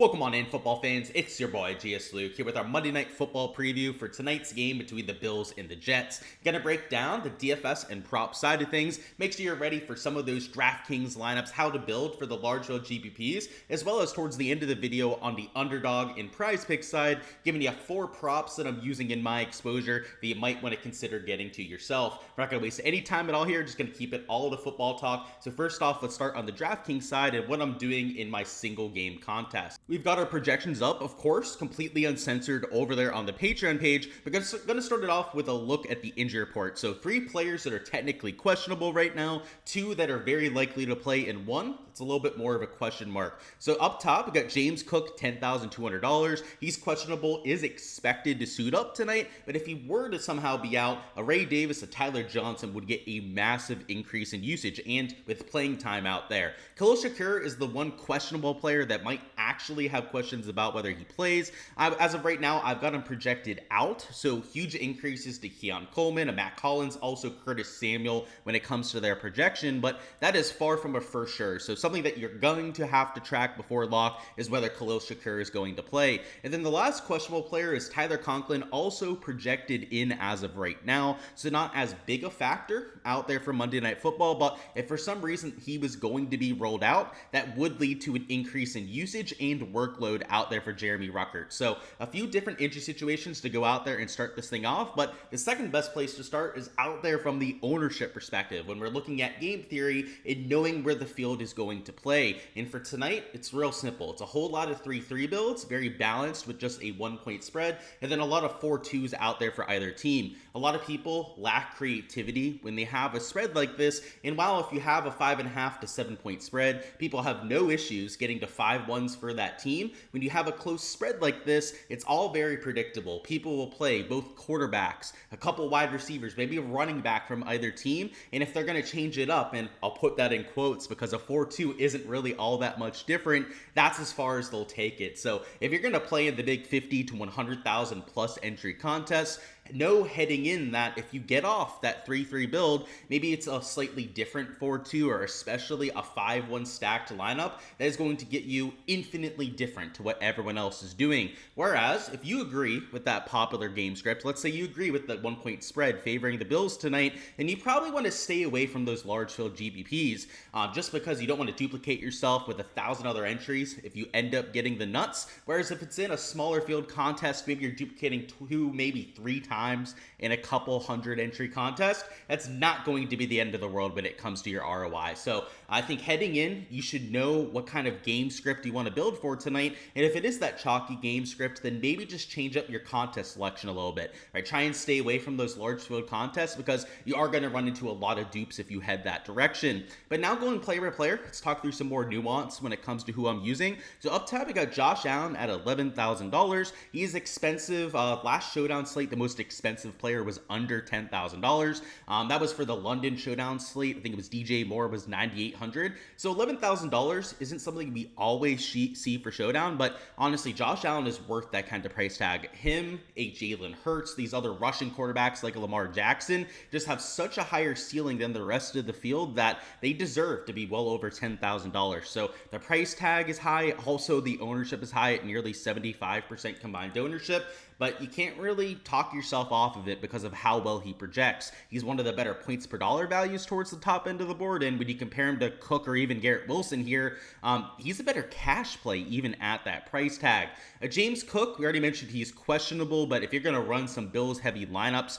Welcome on in, football fans. It's your boy Gsluke here with our Monday Night Football preview for tonight's game between the Bills and the Jets. Gonna break down the DFS and prop side of things. Make sure you're ready for some of those Draftkings lineups, how to build for the large field GPPs, as well as towards the end of the video on the Underdog and Prize Picks side, giving you 4 props that I'm using in my exposure that you might want to consider getting to yourself. We're not gonna waste any time at all here. Just gonna keep it all to football talk. So first off, let's start on the Draftkings side and what I'm doing in my single game contest. We've got our projections up, of course, completely uncensored over there on the Patreon page. We're going to start it off with a look at the injury report. So 3 players that are technically questionable right now, 2 that are very likely to play, and 1 it's a little bit more of a question mark. So up top, we got James Cook, $10,200. He's questionable, is expected to suit up tonight, but if he were to somehow be out, a Ray Davis, a Tyler Johnson would get a massive increase in usage and with playing time out there. Khalil Shakir is the one questionable player that might actually have questions about whether he plays. As of right now, I've got him projected out, so huge increases to Keon Coleman, a Matt Collins, also Curtis Samuel when it comes to their projection, but that is far from a for sure. So something that you're going to have to track before lock is whether Khalil Shakir is going to play. And then the last questionable player is Tyler Conklin, also projected in as of right now, so not as big a factor out there for Monday Night Football, but if for some reason he was going to be rolled out, that would lead to an increase in usage and workload out there for Jeremy Ruckert. So a few different injury situations to go out there and start this thing off, but the second best place to start is out there from the ownership perspective when we're looking at game theory and knowing where the field is going to play. And for tonight, it's real simple. It's a whole lot of 3-3 builds, very balanced with just a 1-point spread, and then a lot of 4-2s out there for either team. A lot of people lack creativity when they have a spread like this, and while if you have a 5.5 to 7-point spread, people have no issues getting to 5-1s for that team. When you have a close spread like this, it's all very predictable. People will play both quarterbacks, a couple wide receivers, maybe a running back from either team, and if they're going to change it up, and I'll put that in quotes because a 4-2 isn't really all that much different, that's as far as they'll take it. So if you're going to play in the big 50 to 100,000 plus entry contests, know heading in that if you get off that 3-3 build, maybe it's a slightly different 4-2 or especially a 5-1 stacked lineup that is going to get you infinitely different to what everyone else is doing. Whereas if you agree with that popular game script, let's say you agree with that 1-point spread favoring the Bills tonight, then you probably want to stay away from those large field GPPs just because you don't want to duplicate yourself with 1,000 other entries if you end up getting the nuts. Whereas if it's in a smaller field contest, maybe you're duplicating 2, maybe 3 times in a couple hundred entry contest, that's not going to be the end of the world when it comes to your ROI. So I think heading in, you should know what kind of game script you want to build for tonight. And if it is that chalky game script, then maybe just change up your contest selection a little bit, right? Try and stay away from those large field contests because you are going to run into a lot of dupes if you head that direction. But now going player by player, let's talk through some more nuance when it comes to who I'm using. So up top, we got Josh Allen at $11,000. He is expensive. Last Showdown slate, the most expensive player was under $10,000. That was for the London Showdown slate. I think it was DJ Moore was $9,800. So $11,000 isn't something we always see for Showdown, but honestly, Josh Allen is worth that kind of price tag. Him, a Jalen Hurts, these other rushing quarterbacks like Lamar Jackson just have such a higher ceiling than the rest of the field that they deserve to be well over $10,000. So the price tag is high. Also, the ownership is high at nearly 75% combined ownership. But you can't really talk yourself off of it because of how well he projects. He's one of the better points per dollar values towards the top end of the board, and when you compare him to Cook or even Garrett Wilson here, he's a better cash play even at that price tag. James Cook, we already mentioned he's questionable, but if you're going to run some Bills heavy lineups,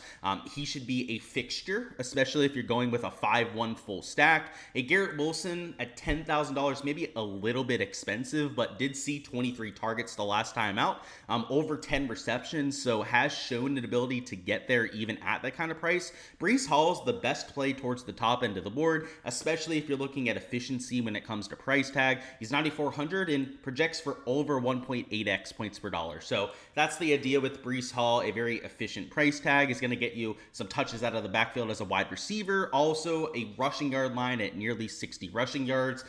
he should be a fixture, especially if you're going with a 5-1 full stack. A Garrett Wilson at $10,000, maybe a little bit expensive, but did see 23 targets the last time out, over 10 receptions, so has shown an ability to get there even at that kind of price. Breece Hall's the best play towards the top end of the board, especially if you're looking at efficiency when it comes to price tag. He's $9,400 and projects for over 1.8x points per dollar. So that's the idea with Breece Hall. A very efficient price tag is going to get you some touches out of the backfield as a wide receiver. Also a rushing yard line at nearly 60 rushing yards.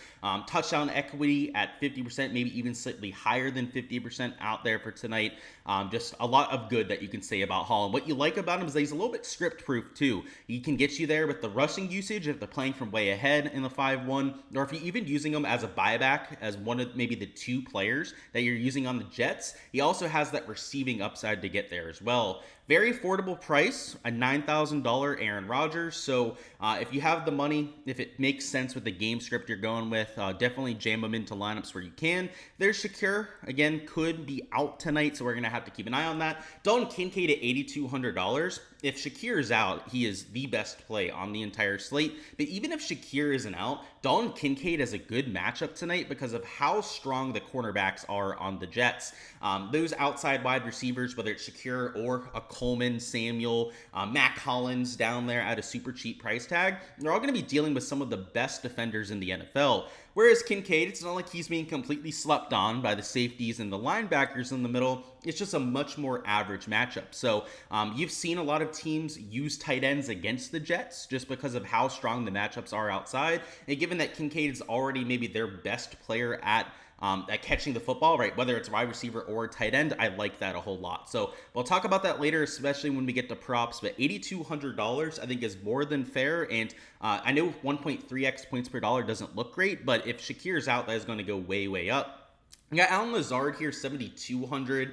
Touchdown equity at 50%, maybe even slightly higher than 50% out there for tonight. Just a a lot of good that you can say about Hall. And what you like about him is that he's a little bit script proof too. He can get you there with the rushing usage if they're playing from way ahead in the 5-1, or if you're even using him as a buyback as one of maybe the 2 players that you're using on the Jets. He also has that receiving upside to get there as well. Very affordable price, a $9,000 Aaron Rodgers. So if you have the money, if it makes sense with the game script you're going with, definitely jam them into lineups where you can. There's Shakir, again, could be out tonight, so we're going to have to keep an eye on that. Dalton Kincaid at $8,200. If Shakir is out, he is the best play on the entire slate. But even if Shakir isn't out, Dalton Kincaid has a good matchup tonight because of how strong the cornerbacks are on the Jets. Those outside wide receivers, whether it's Shakir or a Coleman, Samuel, Mac Hollins down there at a super cheap price tag, they're all going to be dealing with some of the best defenders in the NFL. Whereas Kincaid, it's not like he's being completely slept on by the safeties and the linebackers in the middle. It's just a much more average matchup. So you've seen a lot of teams use tight ends against the Jets just because of how strong the matchups are outside. And given that Kincaid is already maybe their best player at catching the football, right? Whether it's wide receiver or tight end, I like that a whole lot. So we'll talk about that later, especially when we get to props. But $8,200, I think, is more than fair. And I know 1.3x points per dollar doesn't look great, but if Shakir's out, that is going to go way, way up. I got Allen Lazard here, $7,200.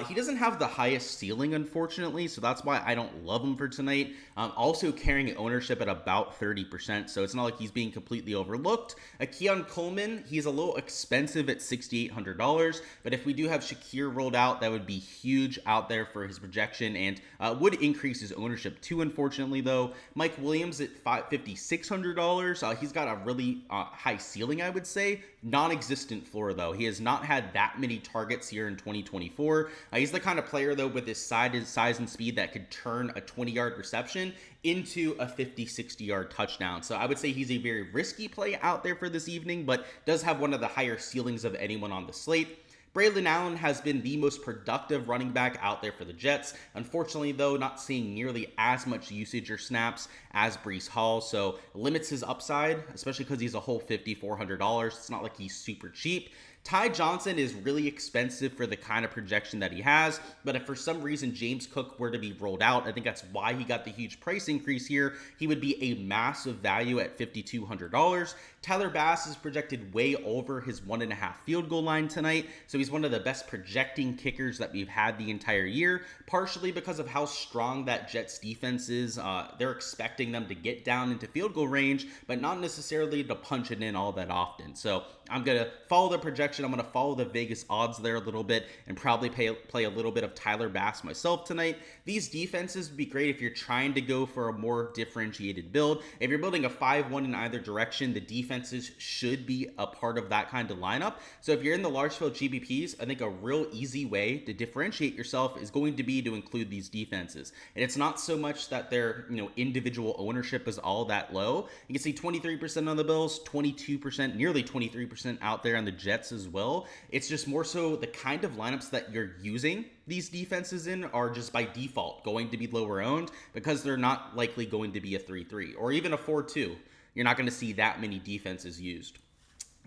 He doesn't have the highest ceiling, unfortunately, so that's why I don't love him for tonight. Also carrying ownership at about 30%, so it's not like he's being completely overlooked. Keon Coleman, he's a little expensive at $6,800, but if we do have Shakir rolled out, that would be huge out there for his projection and would increase his ownership too, unfortunately, though. Mike Williams at $5,600. He's got a really high ceiling, I would say. Non-existent floor, though. He has not had that many targets here in 2024. He's the kind of player, though, with his size and speed that could turn a 20-yard reception into a 50, 60-yard touchdown. So I would say he's a very risky play out there for this evening, but does have one of the higher ceilings of anyone on the slate. Braylon Allen has been the most productive running back out there for the Jets. Unfortunately, though, not seeing nearly as much usage or snaps as Breece Hall, so limits his upside, especially because he's a whole $5,400. It's not like he's super cheap. Ty Johnson is really expensive for the kind of projection that he has, but if for some reason James Cook were to be rolled out, I think that's why he got the huge price increase here. He would be a massive value at $5,200. Tyler Bass is projected way over his 1.5 field goal line tonight, so he's one of the best projecting kickers that we've had the entire year, partially because of how strong that Jets defense is. They're expecting them to get down into field goal range, but not necessarily to punch it in all that often. So I'm going to follow the projection. I'm going to follow the Vegas odds there a little bit and probably play a little bit of Tyler Bass myself tonight. These defenses would be great if you're trying to go for a more differentiated build. If you're building a 5-1 in either direction, the defenses should be a part of that kind of lineup. So if you're in the large field GPPs, I think a real easy way to differentiate yourself is going to be to include these defenses. And it's not so much that their individual ownership is all that low. You can see 23% on the Bills, 22%, nearly 23% out there on the Jets as well. It's just more so the kind of lineups that you're using these defenses in are just by default going to be lower owned because they're not likely going to be a 3-3 or even a 4-2. You're not going to see that many defenses used.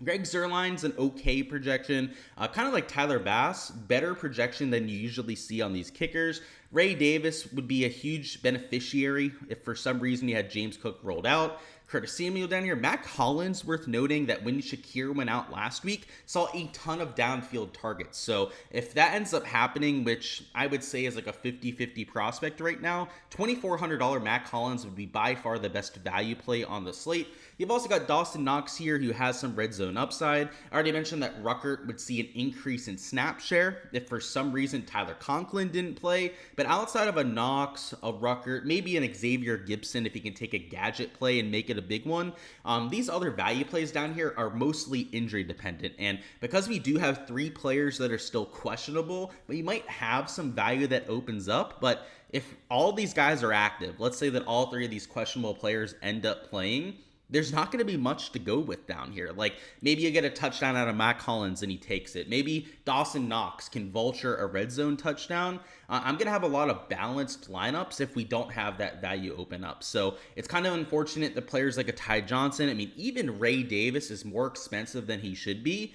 Greg Zuerlein's an okay projection, kind of like Tyler Bass, better projection than you usually see on these kickers. Ray Davis would be a huge beneficiary if for some reason you had James Cook rolled out. Curtis Samuel down here. Mac Hollins, worth noting that when Shakir went out last week, saw a ton of downfield targets. So if that ends up happening, which I would say is like a 50-50 prospect right now, $2,400 Mac Hollins would be by far the best value play on the slate. You've also got Dawson Knox here, who has some red zone upside. I already mentioned that Ruckert would see an increase in snap share if for some reason Tyler Conklin didn't play. But outside of a Knox, a Ruckert, maybe an Xavier Gibson if he can take a gadget play and make it a big one, these other value plays down here are mostly injury dependent. And because we do have 3 players that are still questionable, we might have some value that opens up. But if all these guys are active, let's say that all 3 of these questionable players end up playing, there's not going to be much to go with down here. Like, maybe you get a touchdown out of Mac Hollins and he takes it. Maybe Dawson Knox can vulture a red zone touchdown. I'm going to have a lot of balanced lineups if we don't have that value open up. So it's kind of unfortunate that players like a Ty Johnson, I mean, even Ray Davis is more expensive than he should be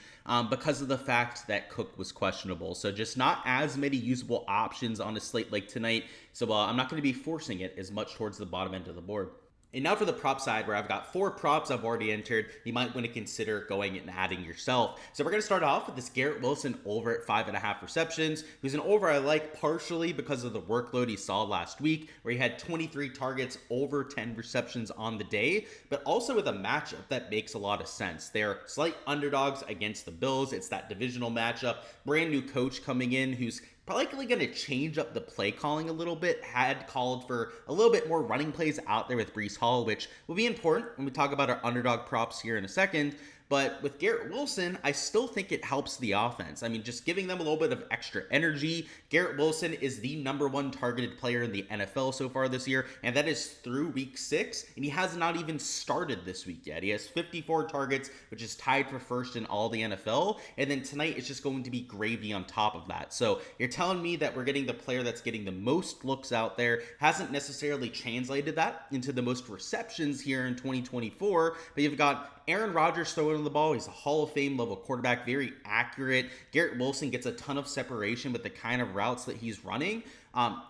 because of the fact that Cook was questionable. So just not as many usable options on a slate like tonight. So I'm not going to be forcing it as much towards the bottom end of the board. And now for the prop side, where I've got 4 props I've already entered. You might want to consider going and adding yourself. So we're going to start off with this Garrett Wilson over at 5.5 receptions, who's an over I like partially because of the workload he saw last week, where he had 23 targets, over 10 receptions on the day, but also with a matchup that makes a lot of sense. They're slight underdogs against the Bills. It's that divisional matchup. Brand new coach coming in who's likely going to change up the play calling a little bit, had called for a little bit more running plays out there with Breece Hall, which will be important when we talk about our underdog props here in a second. But with Garrett Wilson, I still think it helps the offense. I mean, just giving them a little bit of extra energy. Garrett Wilson is the #1 targeted player in the NFL so far this year, and that is through week 6, and he has not even started this week yet. He has 54 targets, which is tied for first in all the NFL, and then tonight it's just going to be gravy on top of that. So you're telling me that we're getting the player that's getting the most looks out there, hasn't necessarily translated that into the most receptions here in 2024, but you've got Aaron Rodgers throwing the ball. He's a Hall of Fame level quarterback, very accurate. Garrett Wilson gets a ton of separation with the kind of routes that he's running.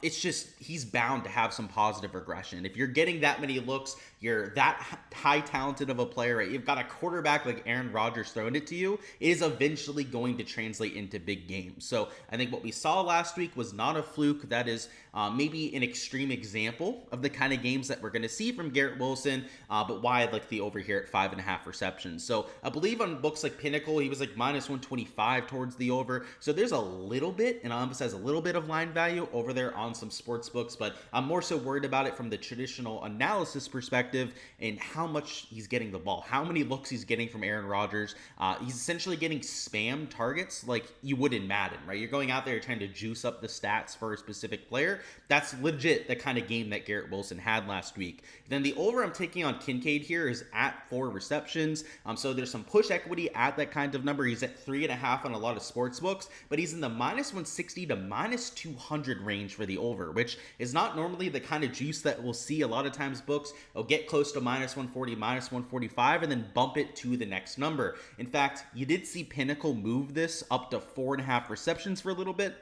It's just, he's bound to have some positive regression. If you're getting that many looks, you're that high talented of a player, right? You've got a quarterback like Aaron Rodgers throwing it to you, it is eventually going to translate into big games. So I think what we saw last week was not a fluke. That is maybe an extreme example of the kind of games that we're going to see from Garrett Wilson, but why I'd like the over here at 5.5 receptions. So I believe on books like Pinnacle, he was like -125 towards the over. So there's a little bit, and I'll emphasize a little bit of line value over there on some sports books, but I'm more so worried about it from the traditional analysis perspective and how much he's getting the ball, how many looks he's getting from Aaron Rodgers. He's essentially getting spam targets like you would in Madden, right? You're going out there trying to juice up the stats for a specific player. That's legit the kind of game that Garrett Wilson had last week. Then the over I'm taking on Kincaid here is at 4 receptions. So there's some push equity at that kind of number. He's at 3.5 on a lot of sports books, but he's in the -160 to -200 range for the over, which is not normally the kind of juice that we'll see. A lot of times books will get close to -140, -145, and then bump it to the next number. In fact, you did see Pinnacle move this up to 4.5 receptions for a little bit.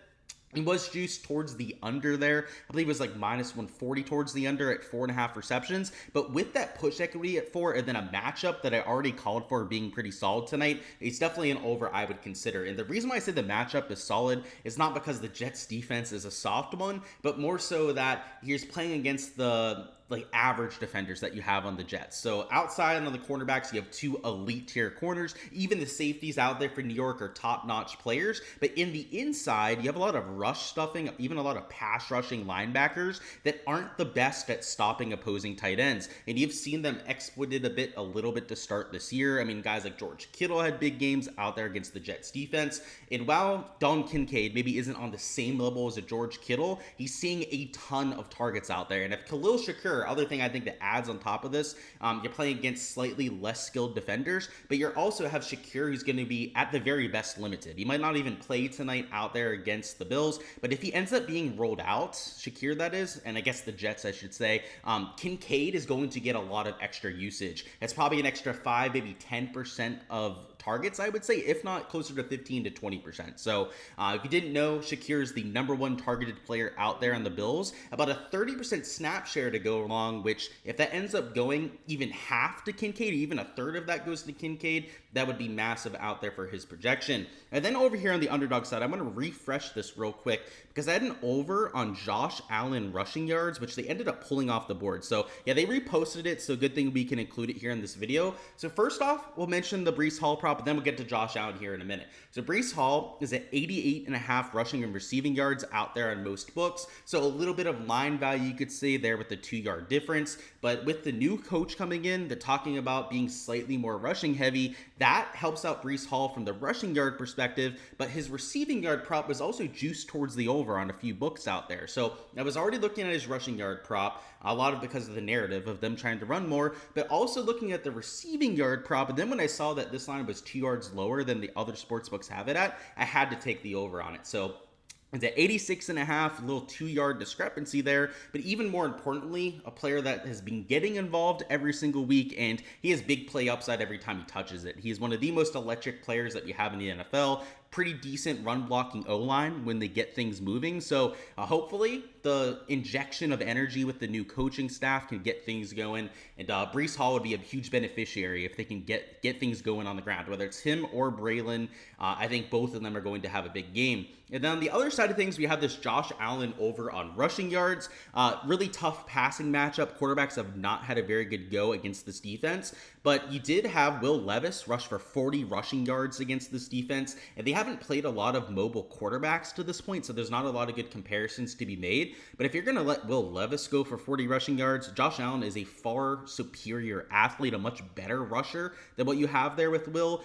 He was juiced towards the under there. I believe it was like -140 towards the under at 4.5 receptions. But with that push equity at 4 and then a matchup that I already called for being pretty solid tonight, it's definitely an over I would consider. And the reason why I say the matchup is solid is not because the Jets defense is a soft one, but more so that he's playing against the average defenders that you have on the Jets. So outside on the cornerbacks, you have 2 elite tier corners. Even the safeties out there for New York are top-notch players. But in the inside, you have a lot of rush stuffing, even a lot of pass rushing linebackers that aren't the best at stopping opposing tight ends. And you've seen them exploited a little bit to start this year. I mean, guys like George Kittle had big games out there against the Jets defense. And while Don Kincaid maybe isn't on the same level as a George Kittle, he's seeing a ton of targets out there. And if Khalil Shakir, other thing I think that adds on top of this, you're playing against slightly less skilled defenders, but you also have Shakir who's going to be at the very best limited. He might not even play tonight out there against the Bills, but if he ends up being rolled out, Shakir that is, and I guess the Jets I should say, Kincaid is going to get a lot of extra usage. It's probably an extra 5, maybe 10% of targets, I would say, if not closer to 15 to 20%. So if you didn't know, Shakir is the #1 targeted player out there on the Bills. About a 30% snap share to go along, which if that ends up going even half to Kincaid, even a third of that goes to Kincaid, that would be massive out there for his projection. And then over here on the underdog side, I'm going to refresh this real quick because I had an over on Josh Allen rushing yards, which they ended up pulling off the board. So yeah, they reposted it, so good thing we can include it here in this video. So first off, we'll mention the Breece Hall prop, but then we'll get to Josh Allen here in a minute. So Breece Hall is at 88.5 rushing and receiving yards out there on most books. So a little bit of line value you could say there with the 2-yard difference. But with the new coach coming in, they're talking about being slightly more rushing heavy. That helps out Breece Hall from the rushing yard perspective, but his receiving yard prop was also juiced towards the over on a few books out there. So I was already looking at his rushing yard prop, a lot of because of the narrative of them trying to run more, but also looking at the receiving yard prop. And then when I saw that this line was 2 yards lower than the other sports books have it at, I had to take the over on it. So it's at 86.5, a little 2-yard discrepancy there. But even more importantly, a player that has been getting involved every single week, and he has big play upside every time he touches it. He's one of the most electric players that we have in the NFL. Pretty decent run blocking O-line when they get things moving. So hopefully the injection of energy with the new coaching staff can get things going. And Breece Hall would be a huge beneficiary if they can get things going on the ground, whether it's him or Braylon. I think both of them are going to have a big game. And then on the other side of things, we have this Josh Allen over on rushing yards. Really tough passing matchup. Quarterbacks have not had a very good go against this defense. But you did have Will Levis rush for 40 rushing yards against this defense. And they haven't played a lot of mobile quarterbacks to this point, so there's not a lot of good comparisons to be made. But if you're going to let Will Levis go for 40 rushing yards, Josh Allen is a far superior athlete, a much better rusher than what you have there with Will.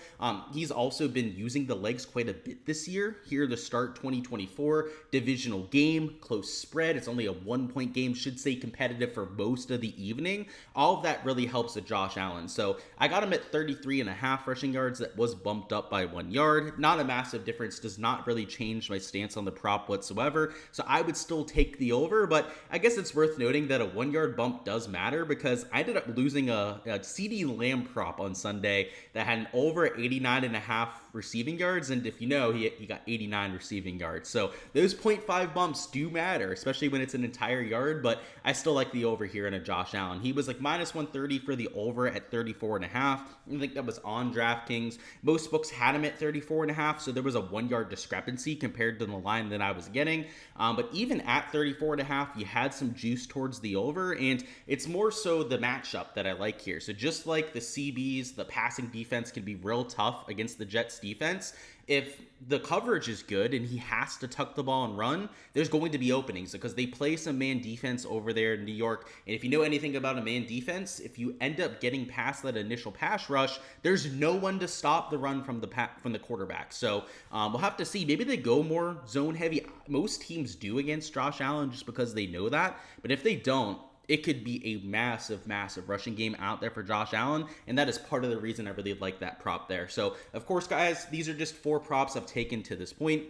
He's also been using the legs quite a bit this year. Here to start 2024, divisional game, close spread. It's only a 1-point game, should say competitive for most of the evening. All of that really helps with Josh Allen. So I got him at 33.5 rushing yards. That was bumped up by 1 yard. Not a massive difference, does not really change my stance on the prop whatsoever. So I would still take the over, but I guess it's worth noting that a 1-yard bump does matter because I ended up losing a CD Lamb prop on Sunday that had an over 89.5 receiving yards, and if you know, he got 89 receiving yards. So those 0.5 bumps do matter, especially when it's an entire yard, but I still like the over here in a Josh Allen. He was like minus 130 for the over at 34.5. I think that was on DraftKings. Most books had him at 34.5, so there was a 1-yard discrepancy compared to the line that I was getting. But even at 34.5, you had some juice towards the over, and it's more so the matchup that I like here. So just like the CBs, the passing defense can be real tough against the Jets defense. If the coverage is good and he has to tuck the ball and run, there's going to be openings because they play some man defense over there in New York. And if you know anything about a man defense, if you end up getting past that initial pass rush, there's no one to stop the run from the quarterback. So we'll have to see. Maybe they go more zone heavy. Most teams do against Josh Allen just because they know that. But if they don't, it could be a massive, massive rushing game out there for Josh Allen, and that is part of the reason I really like that prop there. So, of course, guys, these are just 4 props I've taken to this point.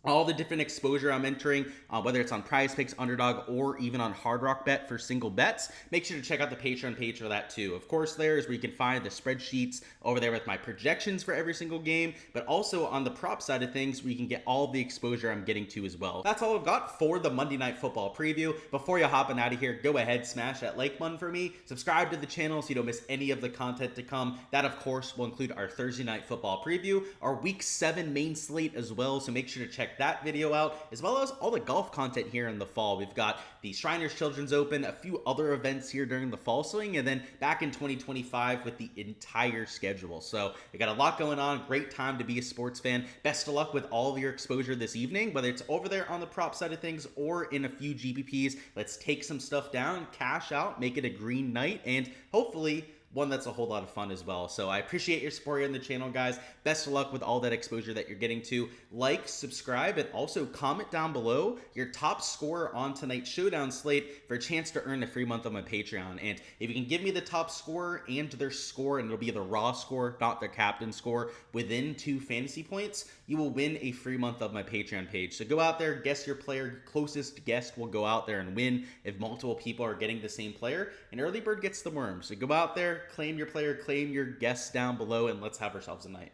All the different exposure I'm entering, whether it's on Prize Picks, Underdog, or even on Hard Rock Bet for single bets, make sure to check out the Patreon page for that too. Of course, there is where you can find the spreadsheets over there with my projections for every single game, but also on the prop side of things where you can get all the exposure I'm getting to as well. That's all I've got for the Monday Night Football preview. Before you hopping out of here, go ahead, smash that like button for me. Subscribe to the channel so you don't miss any of the content to come. That, of course, will include our Thursday Night Football preview, our Week 7 main slate as well, so make sure to check that video out, as well as all the golf content here in the fall. We've got the Shriners Children's Open, a few other events here during the fall swing, and then back in 2025 with the entire schedule. So we got a lot going on. Great time to be a sports fan. Best of luck with all of your exposure this evening, whether it's over there on the prop side of things or in a few GPPs. Let's take some stuff down, cash out, make it a green night, and hopefully one that's a whole lot of fun as well. So I appreciate your support here on the channel, guys. Best of luck with all that exposure that you're getting to. Like, subscribe, and also comment down below your top scorer on tonight's Showdown slate for a chance to earn a free month on my Patreon. And if you can give me the top scorer and their score, and it'll be the raw score, not their captain score, within 2 fantasy points, you will win a free month of my Patreon page. So go out there, guess your player. Closest guest will go out there and win if multiple people are getting the same player. And early bird gets the worm. So go out there, claim your player, claim your guests down below, and let's have ourselves a night.